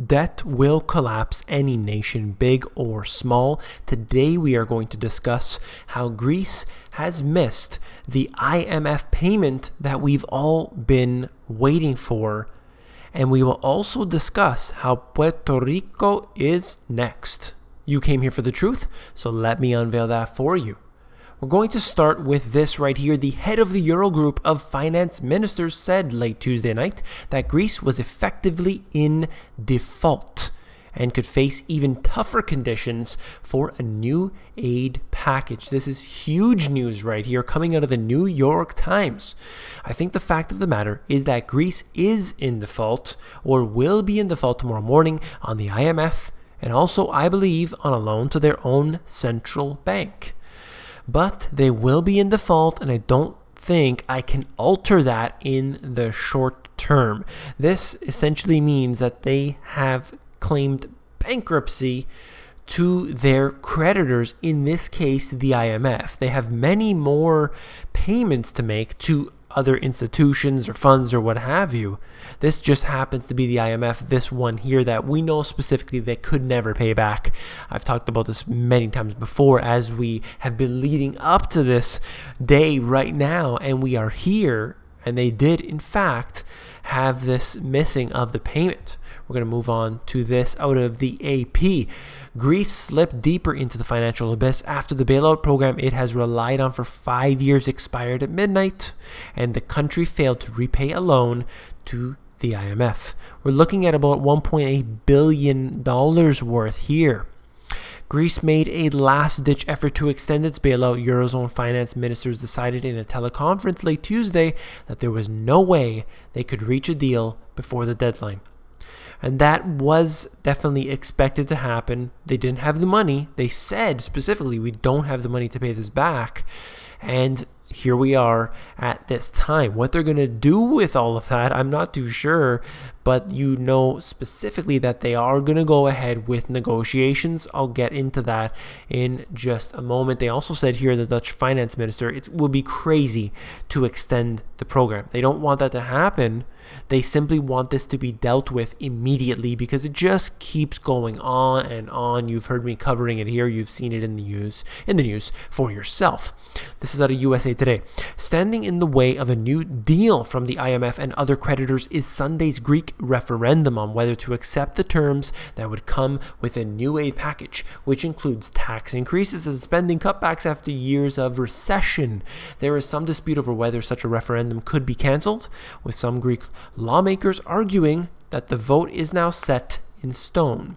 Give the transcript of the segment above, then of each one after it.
Debt will collapse any nation, big or small. Today we are going to discuss how Greece has missed the IMF payment that we've all been waiting for. And we will also discuss how Puerto Rico is next. You came here for the truth, so let me unveil that for you. We're going to start with this right here. The head of the Eurogroup of finance ministers said late Tuesday night that Greece was effectively in default and could face even tougher conditions for a new aid package. This is huge news right here coming out of the New York Times. I think the fact of the matter is that Greece is in default or will be in default tomorrow morning on the IMF and also, I believe, on a loan to their own central bank. But they will be in default, and I don't think I can alter that in the short term. This essentially means that they have claimed bankruptcy to their creditors, in this case, the IMF. They have many more payments to make to other institutions or funds or what have you. This just happens to be the IMF, this one here that we know specifically they could never pay back. I've talked about this many times before as we have been leading up to this day right now, and we are here, and they did in fact have this missing of the payment. We're going to move on to this out of the AP. Greece slipped deeper into the financial abyss after the bailout program it has relied on for 5 years expired at midnight, and the country failed to repay a loan to the IMF. We're looking at about $1.8 billion worth here. Greece made a last-ditch effort to extend its bailout. Eurozone finance ministers decided in a teleconference late Tuesday that there was no way they could reach a deal before the deadline. And that was definitely expected to happen. They didn't have the money. They said specifically, we don't have the money to pay this back. And here we are at this time. What they're going to do with all of that, I'm not too sure. But you know specifically that they are going to go ahead with negotiations. I'll get into that in just a moment. They also said here, the Dutch finance minister, it will be crazy to extend the program. They don't want that to happen. They simply want this to be dealt with immediately because it just keeps going on and on. You've heard me covering it here. You've seen it in the news for yourself. This is out of USA Today. Standing in the way of a new deal from the IMF and other creditors is Sunday's Greek referendum on whether to accept the terms that would come with a new aid package, which includes tax increases and spending cutbacks after years of recession. There is some dispute over whether such a referendum could be cancelled, with some Greek lawmakers arguing that the vote is now set in stone.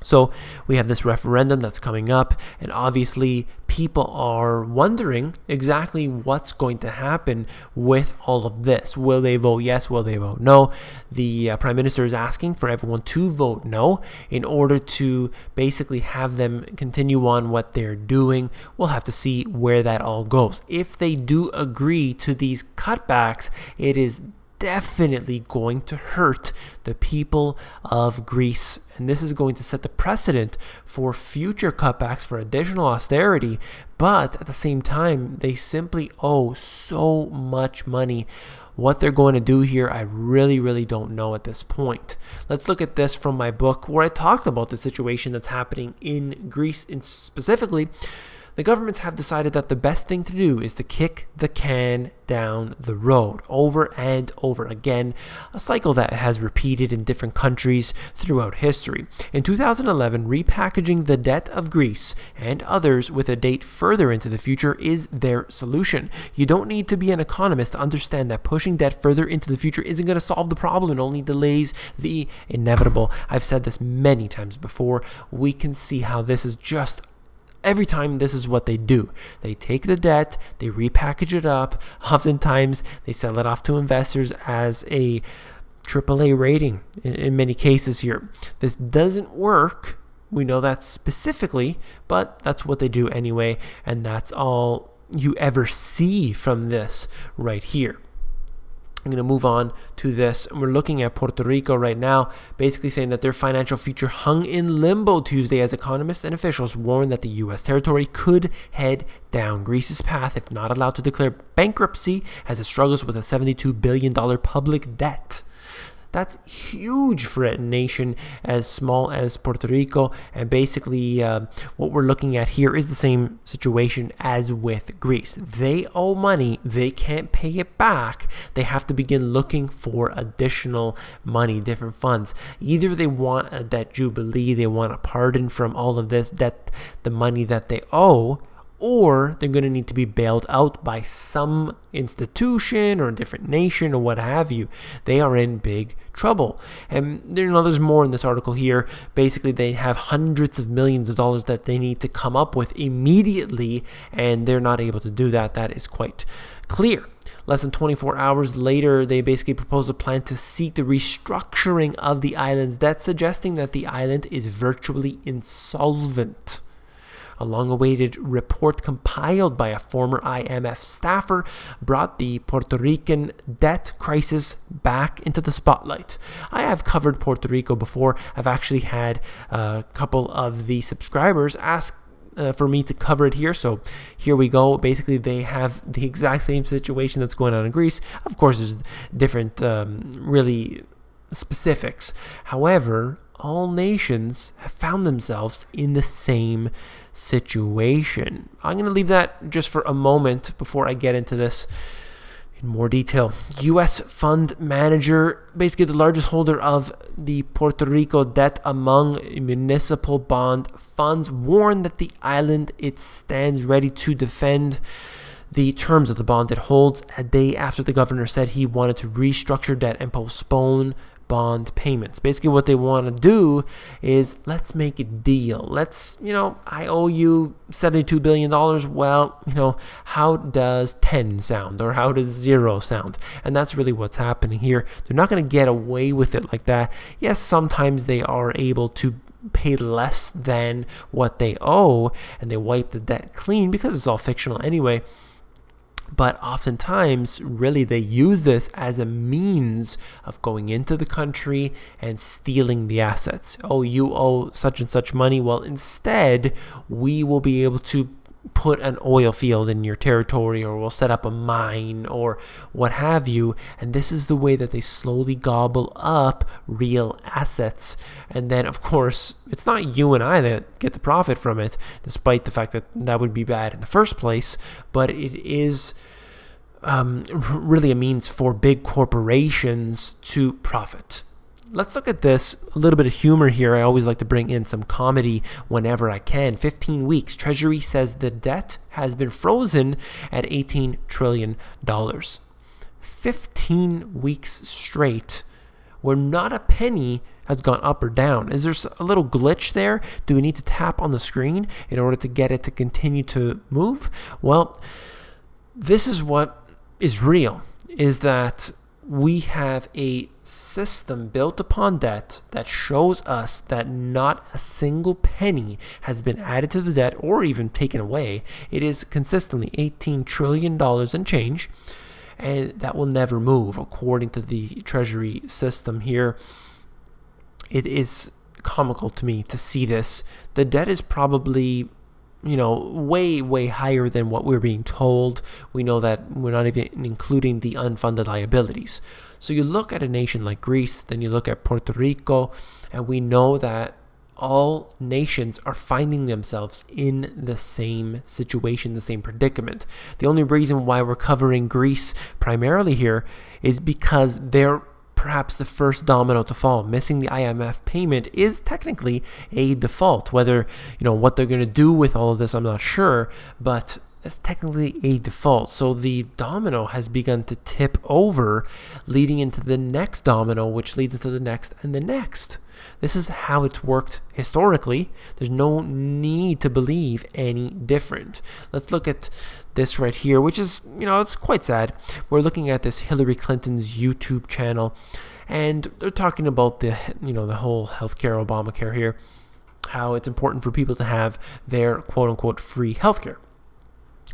So we have this referendum that's coming up, and obviously people are wondering exactly what's going to happen with all of this. Will they vote yes? Will they vote no? The Prime Minister is asking for everyone to vote no in order to basically have them continue on what they're doing. We'll have to see where that all goes. If they do agree to these cutbacks, it is definitely going to hurt the people of Greece. And this is going to set the precedent for future cutbacks for additional austerity. But at the same time, they simply owe so much money. What they're going to do here, I really don't know at this point. Let's look at this from my book where I talked about the situation that's happening in Greece specifically. The governments have decided that the best thing to do is to kick the can down the road over and over again, a cycle that has repeated in different countries throughout history. In 2011, repackaging the debt of Greece and others with a date further into the future is their solution. You don't need to be an economist to understand that pushing debt further into the future isn't going to solve the problem. It only delays the inevitable. I've said this many times before. We can see how this is just every time this is what they do. They take the debt, they repackage it up. Oftentimes, they sell it off to investors as a AAA rating in many cases here. This doesn't work. We know that specifically, but that's what they do anyway. And that's all you ever see from this right here. I'm going to move on to this. We're looking at Puerto Rico right now, basically saying that their financial future hung in limbo Tuesday as economists and officials warned that the U.S. territory could head down Greece's path if not allowed to declare bankruptcy as it struggles with a $72 billion public debt. That's huge for a nation as small as Puerto Rico. And basically, what we're looking at here is the same situation as with Greece. They owe money, they can't pay it back. They have to begin looking for additional money, different funds. Either they want a debt jubilee, they want a pardon from all of this debt, the money that they owe, or they're going to need to be bailed out by some institution or a different nation or what have you. They are in big trouble. And there's more in this article here. Basically, they have hundreds of millions of dollars that they need to come up with immediately, and they're not able to do that. That is quite clear. Less than 24 hours later, they basically proposed a plan to seek the restructuring of the island's debt, suggesting that the island is virtually insolvent. A long-awaited report compiled by a former IMF staffer brought the Puerto Rican debt crisis back into the spotlight. I have covered Puerto Rico before. I've actually had a couple of the subscribers ask for me to cover it here. So here we go. Basically, they have the exact same situation that's going on in Greece. Of course, there's different really specifics. However, all nations have found themselves in the same situation. I'm going to leave that just for a moment before I get into this in more detail. U.S. fund manager, basically the largest holder of the Puerto Rico debt among municipal bond funds, warned that the island it stands ready to defend the terms of the bond it holds a day after the governor said he wanted to restructure debt and postpone bond payments. Basically, what they want to do is, let's make a deal. Let's, I owe you $72 billion. Well, how does 10 sound, or how does 0 sound? And that's really what's happening here. They're not going to get away with it like that. Yes, sometimes they are able to pay less than what they owe, and they wipe the debt clean because it's all fictional anyway. But oftentimes, really, they use this as a means of going into the country and stealing the assets. Oh, you owe such and such money. Well, instead, we will be able to put an oil field in your territory, or we'll set up a mine, or what have you. And this is the way that they slowly gobble up real assets. And then, of course, it's not you and I that get the profit from it, despite the fact that that would be bad in the first place. But it is really a means for big corporations to profit. Let's look at this, a little bit of humor here. I always like to bring in some comedy whenever I can. 15 weeks. Treasury says the debt has been frozen at $18 trillion. 15 weeks straight where not a penny has gone up or down. Is there a little glitch there? Do we need to tap on the screen in order to get it to continue to move? Well, this is what is real, is that we have a system built upon debt that shows us that not a single penny has been added to the debt or even taken away. It is consistently $18 trillion and change, and that will never move according to the Treasury system here. It is comical to me to see this. The debt is probably way higher than what we're being told. We know that we're not even including the unfunded liabilities. So you look at a nation like Greece, then you look at Puerto Rico, and we know that all nations are finding themselves in the same situation, the same predicament. The only reason why we're covering Greece primarily here is because they're perhaps the first domino to fall. Missing the IMF payment is technically a default. Whether, what they're going to do with all of this, I'm not sure, but it's technically a default. So the domino has begun to tip over, leading into the next domino, which leads into the next and the next. This is how it's worked historically. There's no need to believe any different. Let's look at this right here, which is, it's quite sad. We're looking at this Hillary Clinton's YouTube channel, and they're talking about the whole healthcare, Obamacare here, how it's important for people to have their quote-unquote free healthcare.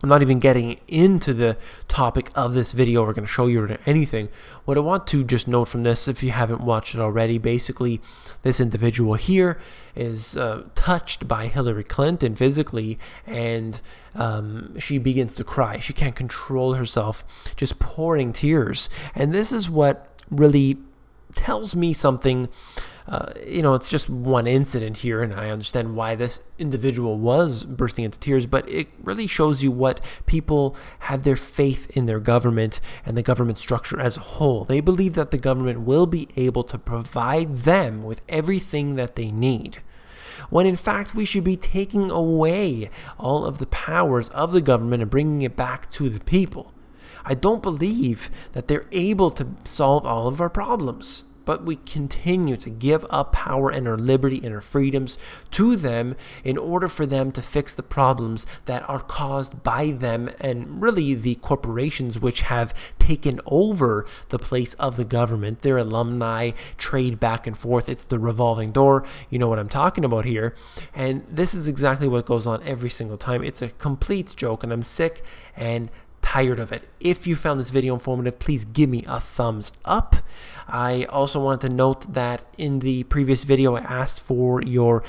I'm not even getting into the topic of this video. We're going to show you or anything. What I want to just note from this, if you haven't watched it already, basically this individual here is touched by Hillary Clinton physically, and she begins to cry. She can't control herself, just pouring tears. And this is what really tells me something. It's just one incident here, and I understand why this individual was bursting into tears, but it really shows you what people have their faith in their government and the government structure as a whole. They believe that the government will be able to provide them with everything that they need, when in fact we should be taking away all of the powers of the government and bringing it back to the people. I don't believe that they're able to solve all of our problems, but we continue to give up power and our liberty and our freedoms to them in order for them to fix the problems that are caused by them and really the corporations which have taken over the place of the government. Their alumni trade back and forth. It's the revolving door. You know what I'm talking about here. And this is exactly what goes on every single time. It's a complete joke, and I'm sick and tired of it. If you found this video informative, please give me a thumbs up. I also want to note that in the previous video, I asked for your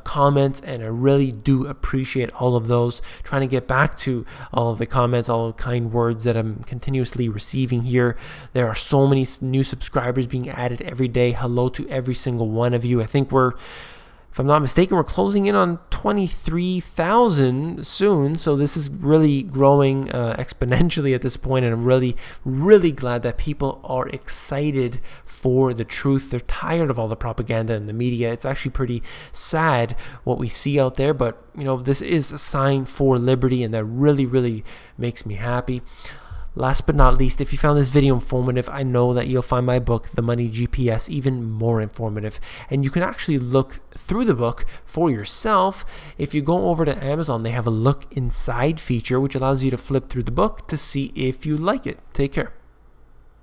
comments, and I really do appreciate all of those. Trying to get back to all of the comments, all the kind words that I'm continuously receiving here. There are so many new subscribers being added every day. Hello to every single one of you. I think if I'm not mistaken, we're closing in on 23,000 soon. So this is really growing exponentially at this point. And I'm really, really glad that people are excited for the truth. They're tired of all the propaganda in the media. It's actually pretty sad what we see out there. But, this is a sign for liberty, and that really, really makes me happy. Last but not least, if you found this video informative, I know that you'll find my book, The Money GPS, even more informative. And you can actually look through the book for yourself. If you go over to Amazon, they have a look inside feature, which allows you to flip through the book to see if you like it. Take care.